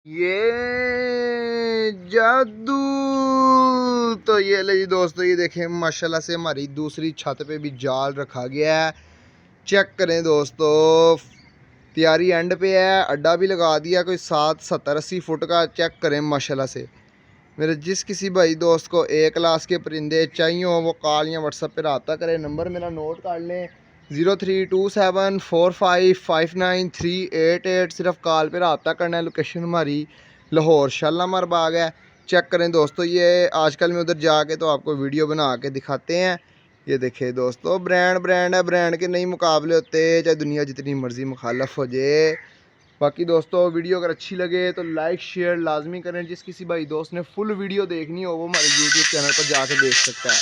ये जादू। तो ये ले जी दोस्तों, ये देखें माशाल्लाह से हमारी दूसरी छत पे भी जाल रखा गया है। चेक करें दोस्तों, तैयारी एंड पे है। अड्डा भी लगा दिया कोई 70-80 फुट का। चेक करें माशाल्लाह से। मेरे जिस किसी भाई दोस्त को ए क्लास के परिंदे चाहिए हो वो कॉल या व्हाट्सएप पे रब्ता करें। नंबर मेरा नोट कर लें 0327459388। सिर्फ कॉल पे रब्ता करना है। लोकेशन हमारी लाहौर शालामार बाग है। चेक करें दोस्तों, ये आजकल मैं उधर जाके तो आपको वीडियो बना के दिखाते हैं। ये देखे दोस्तों, ब्रांड है। ब्रांड के नहीं मुकाबले होते, चाहे दुनिया जितनी मर्जी मुखालफ हो जाए। बाकी दोस्तों, वीडियो अगर अच्छी लगे तो लाइक शेयर लाजमी करें। जिस किसी भाई दोस्त ने फुल वीडियो देखनी हो वो हमारे यूट्यूब चैनल पर जाके देख सकता है।